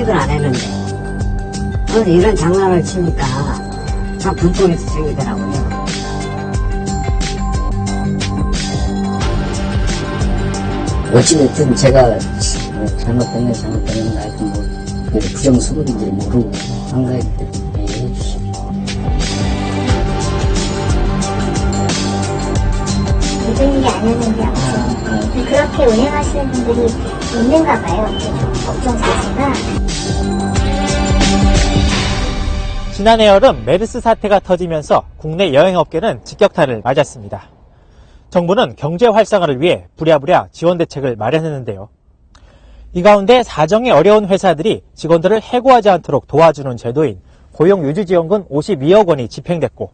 휴직을 안 했는데 이런 장난을 치니까 참 분통이 생기더라고요. 어찌됐든 제가 잘못됐네 하여튼 부정수급인지 모르고 한 거기 때문에 얘기해 주시고. 믿는 게 아니었는데 아무튼 그렇게 운행하시는 분들이 있는가 봐요. 좀 걱정 자체가. 지난해 여름 메르스 사태가 터지면서 국내 여행업계는 직격탄을 맞았습니다. 정부는 경제 활성화를 위해 부랴부랴 지원 대책을 마련했는데요. 이 가운데 사정이 어려운 회사들이 직원들을 해고하지 않도록 도와주는 제도인 고용유지지원금 52억 원이 집행됐고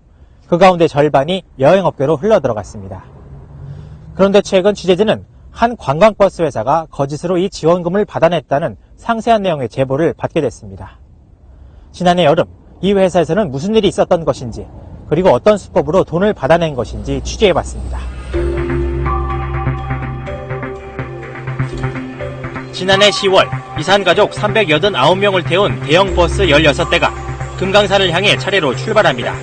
그 가운데 절반이 여행업계로 흘러들어갔습니다. 그런데 최근 취재진은 한 관광버스 회사가 거짓으로 이 지원금을 받아냈다는 상세한 내용의 제보를 받게 됐습니다. 지난해 여름 이 회사에서는 무슨 일이 있었던 것인지 그리고 어떤 수법으로 돈을 받아낸 것인지 취재해봤습니다. 지난해 10월 이산가족 389명을 태운 대형 버스 16대가 금강산을 향해 차례로 출발합니다.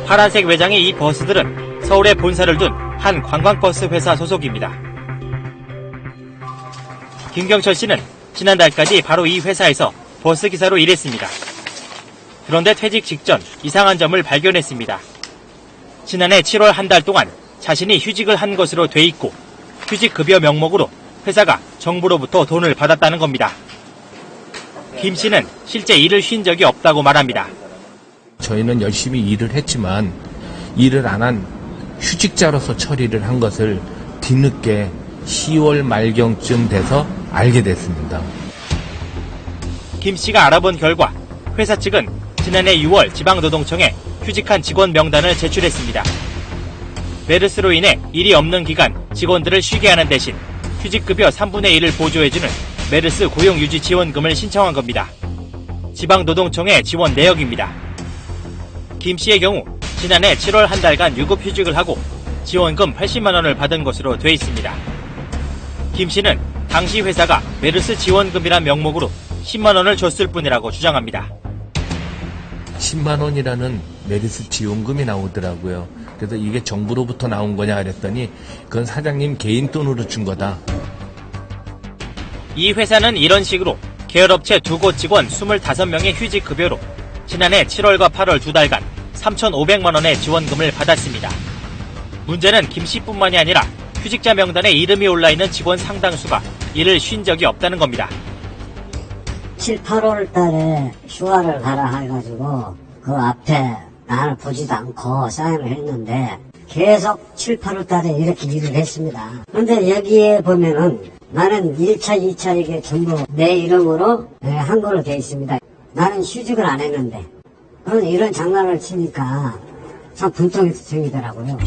파란색 외장의 이 버스들은 서울에 본사를 둔 한 관광버스 회사 소속입니다. 김경철 씨는 지난달까지 바로 이 회사에서 버스 기사로 일했습니다. 그런데 퇴직 직전 이상한 점을 발견했습니다. 지난해 7월 한 달 동안 자신이 휴직을 한 것으로 돼 있고 휴직급여 명목으로 회사가 정부로부터 돈을 받았다는 겁니다. 김 씨는 실제 일을 쉰 적이 없다고 말합니다. 저희는 열심히 일을 했지만 일을 안 한 휴직자로서 처리를 한 것을 뒤늦게 10월 말경쯤 돼서 알게 됐습니다. 김 씨가 알아본 결과 회사 측은 지난해 6월 지방노동청에 휴직한 직원 명단을 제출했습니다. 메르스로 인해 일이 없는 기간 직원들을 쉬게 하는 대신 휴직급여 3분의 1을 보조해주는 메르스 고용유지지원금을 신청한 겁니다. 지방노동청의 지원 내역입니다. 김 씨의 경우 지난해 7월 한 달간 유급휴직을 하고 지원금 80만 원을 받은 것으로 돼 있습니다. 김 씨는 당시 회사가 메르스 지원금이란 명목으로 10만 원을 줬을 뿐이라고 주장합니다. 10만 원이라는 메르스 지원금이 나오더라고요. 그래서 이게 정부로부터 나온 거냐 그랬더니 그건 사장님 개인 돈으로 준 거다. 이 회사는 이런 식으로 계열업체 2곳 직원 25명의 휴직급여로 지난해 7월과 8월 2달간 3,500만 원의 지원금을 받았습니다. 문제는 김 씨뿐만이 아니라 휴직자 명단에 이름이 올라있는 직원 상당수가 일을 쉰 적이 없다는 겁니다. 7, 8월 달에 휴가를 가라 해가지고 그 앞에 나를 보지도 않고 사인을 했는데 계속 7, 8월 달에 이렇게 일을 했습니다. 그런데 여기에 보면은 나는 1차, 2차 이게 전부 내 이름으로 한 걸로 돼 있습니다. 나는 휴직을 안 했는데 이런 장난을 치니까 참 분통이 생기더라고요.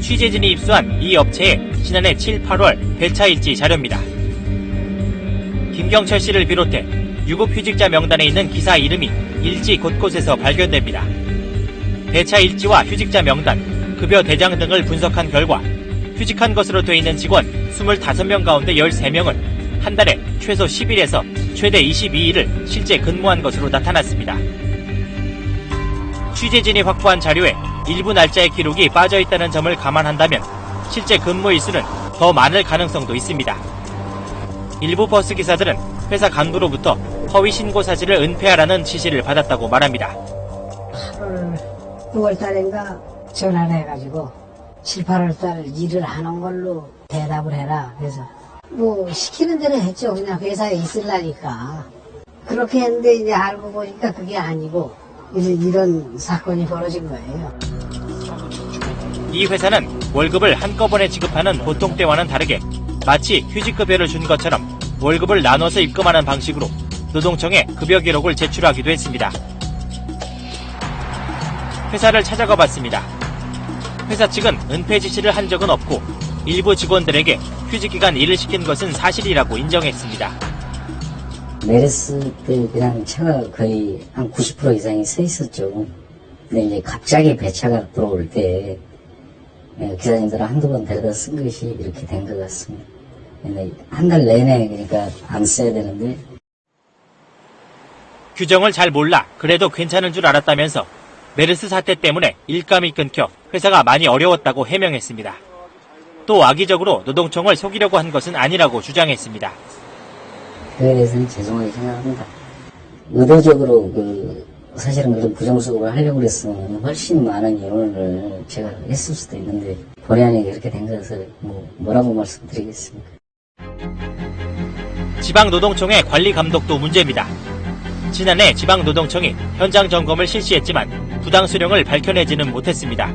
취재진이 입수한 이 업체의 지난해 7, 8월 배차일지 자료입니다. 김경철 씨를 비롯해 유급휴직자 명단에 있는 기사 이름이 일지 곳곳에서 발견됩니다. 배차 일지와 휴직자 명단, 급여 대장 등을 분석한 결과 휴직한 것으로 돼 있는 직원 25명 가운데 13명은 한 달에 최소 10일에서 최대 22일을 실제 근무한 것으로 나타났습니다. 취재진이 확보한 자료에 일부 날짜의 기록이 빠져있다는 점을 감안한다면 실제 근무 일수는 더 많을 가능성도 있습니다. 일부 버스 기사들은 회사 간부로부터 허위 신고 사실을 은폐하라는 지시를 받았다고 말합니다. 8월, 9월 달인가 전화를 해가지고 7, 8월 달 일을 하는 걸로 대답을 해라. 그래서 시키는 대로 했죠. 그냥 회사에 있으려니까. 그렇게 했는데 이제 알고 보니까 그게 아니고 이런 사건이 벌어진 거예요. 이 회사는 월급을 한꺼번에 지급하는 보통 때와는 다르게 마치 휴직급여를 준 것처럼 월급을 나눠서 입금하는 방식으로 노동청에 급여 기록을 제출하기도 했습니다. 회사를 찾아가 봤습니다. 회사 측은 은폐 지시를 한 적은 없고 일부 직원들에게 휴직기간 일을 시킨 것은 사실이라고 인정했습니다. 메르스 때 그냥 차가 거의 한 90% 이상이 서 있었죠. 근데 이제 갑자기 배차가 들어올 때 기사님들은 한두 번 데려다 쓴 것이 이렇게 된 것 같습니다. 근데 한 달 내내 그러니까 안 써야 되는데 규정을 잘 몰라 그래도 괜찮은 줄 알았다면서 메르스 사태 때문에 일감이 끊겨 회사가 많이 어려웠다고 해명했습니다. 또 악의적으로 노동청을 속이려고 한 것은 아니라고 주장했습니다. 그에 대해서는 죄송하게 생각합니다. 의도적으로 사실은 그런 부정수급을 하려고 그랬으면 훨씬 많은 인원을 제가 했을 수도 있는데 본의 아니게 그렇게 된 것을 뭐라고 말씀드리겠습니까? 지방노동청의 관리 감독도 문제입니다. 지난해 지방노동청이 현장 점검을 실시했지만 부당 수령을 밝혀내지는 못했습니다.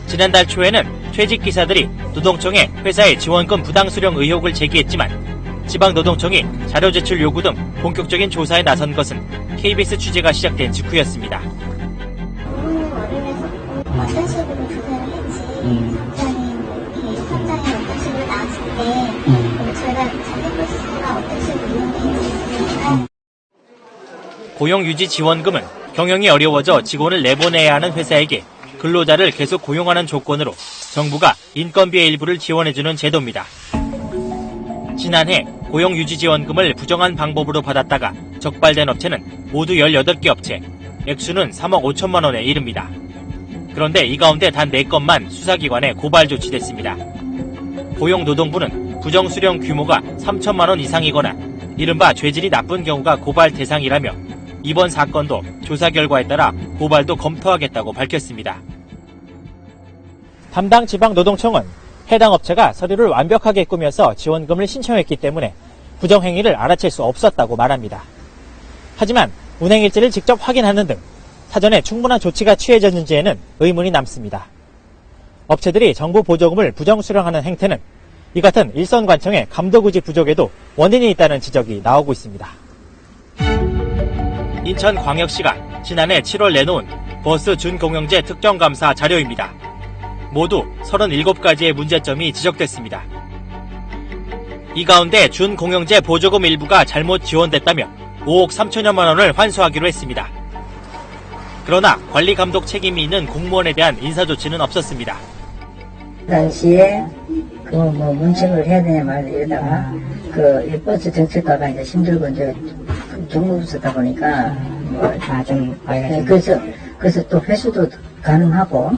지난달 초에는 퇴직 기사들이 노동청에 회사의 지원금 부당 수령 의혹을 제기했지만 지방노동청이 자료 제출 요구 등 본격적인 조사에 나선 것은 KBS 취재가 시작된 직후였습니다. 부모님 어린에서 어떤 식으로 조사를 했지, 현장에 어떤 식으로 나왔을 때 저희가 자택 프로세스가 어떤 식으로 이용되는지 있으니까 고용유지지원금은 경영이 어려워져 직원을 내보내야 하는 회사에게 근로자를 계속 고용하는 조건으로 정부가 인건비의 일부를 지원해주는 제도입니다. 지난해 고용유지지원금을 부정한 방법으로 받았다가 적발된 업체는 모두 18개 업체, 액수는 3억 5천만 원에 이릅니다. 그런데 이 가운데 단 4건만 수사기관에 고발 조치됐습니다. 고용노동부는 부정수령 규모가 3천만 원 이상이거나 이른바 죄질이 나쁜 경우가 고발 대상이라며 이번 사건도 조사 결과에 따라 고발도 검토하겠다고 밝혔습니다. 담당 지방노동청은 해당 업체가 서류를 완벽하게 꾸며서 지원금을 신청했기 때문에 부정행위를 알아챌 수 없었다고 말합니다. 하지만 운행일지를 직접 확인하는 등 사전에 충분한 조치가 취해졌는지에는 의문이 남습니다. 업체들이 정부 보조금을 부정수령하는 행태는 이 같은 일선관청의 감독의지 부족에도 원인이 있다는 지적이 나오고 있습니다. 인천광역시가 지난해 7월 내놓은 버스 준공영제 특정감사 자료입니다. 모두 37가지의 문제점이 지적됐습니다. 이 가운데 준공영제 보조금 일부가 잘못 지원됐다며 5억 3천여만 원을 환수하기로 했습니다. 그러나 관리감독 책임이 있는 공무원에 대한 인사조치는 없었습니다. 당시에 문책을 해야 되냐 말이야 이러다가 이 버스 정책과가 이제 힘들고 이제 정부 쓰다 보니까 그래서 또 회수도 가능하고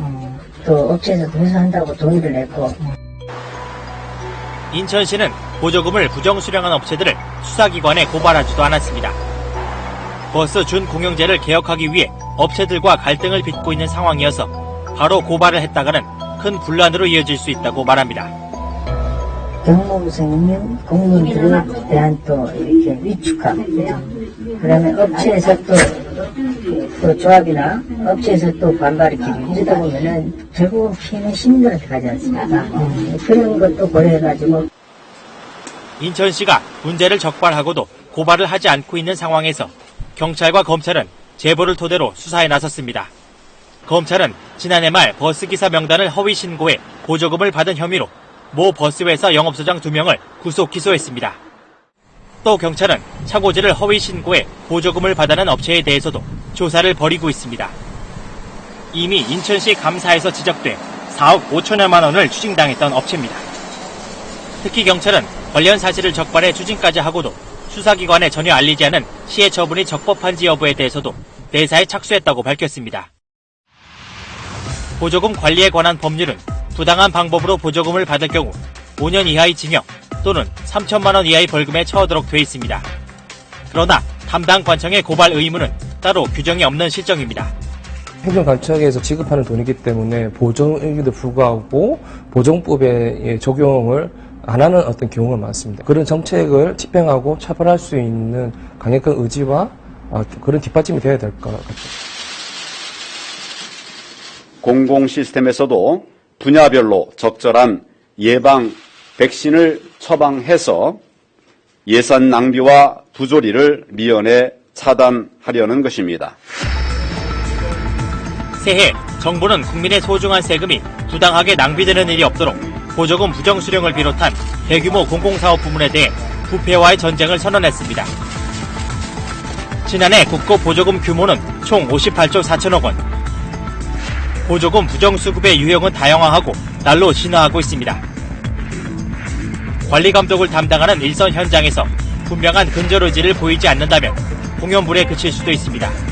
또 업체에서도 회수한다고 동의를 했고. 인천시는 보조금을 부정수령한 업체들을 수사기관에 고발하지도 않았습니다. 버스 준공영제를 개혁하기 위해 업체들과 갈등을 빚고 있는 상황이어서 바로 고발을 했다가는 큰 분란으로 이어질 수 있다고 말합니다. 경무부서는 공무원들에 대한 또 이렇게 위축함, 그다음에 업체에서 또 조합이나 업체에서 또 반발이 기고 이러다 보면은 결국은 피해는 시민들한테 가지 않습니까? 그런 것도 고려해가지고 인천시가 문제를 적발하고도 고발을 하지 않고 있는 상황에서 경찰과 검찰은 제보를 토대로 수사에 나섰습니다. 검찰은 지난해 말 버스기사 명단을 허위 신고해 보조금을 받은 혐의로 모 버스회사 영업소장 2명을 구속 기소했습니다. 또 경찰은 차고지를 허위 신고해 보조금을 받아낸 업체에 대해서도 조사를 벌이고 있습니다. 이미 인천시 감사에서 지적돼 4억 5천여만 원을 추징당했던 업체입니다. 특히 경찰은 관련 사실을 적발해 추징까지 하고도 수사기관에 전혀 알리지 않은 시의 처분이 적법한지 여부에 대해서도 내사에 착수했다고 밝혔습니다. 보조금 관리에 관한 법률은 부당한 방법으로 보조금을 받을 경우 5년 이하의 징역 또는 3천만 원 이하의 벌금에 처하도록 돼 있습니다. 그러나 담당 관청의 고발 의무는 따로 규정이 없는 실정입니다. 행정관청에서 지급하는 돈이기 때문에 보정에도 불구하고 보정법의 적용을 안 하는 어떤 경우가 많습니다. 그런 정책을 집행하고 처벌할 수 있는 강력한 의지와 그런 뒷받침이 되어야 될 것 같아요. 공공 시스템에서도 분야별로 적절한 예방 백신을 처방해서 예산 낭비와 부조리를 미연에 차단하려는 것입니다. 새해 정부는 국민의 소중한 세금이 부당하게 낭비되는 일이 없도록 보조금 부정수령을 비롯한 대규모 공공사업 부문에 대해 부패와의 전쟁을 선언했습니다. 지난해 국고 보조금 규모는 총 58조 4천억 원. 보조금 부정수급의 유형은 다양화하고 날로 진화하고 있습니다. 관리 감독을 담당하는 일선 현장에서 분명한 근절 의지를 보이지 않는다면 공연불에 그칠 수도 있습니다.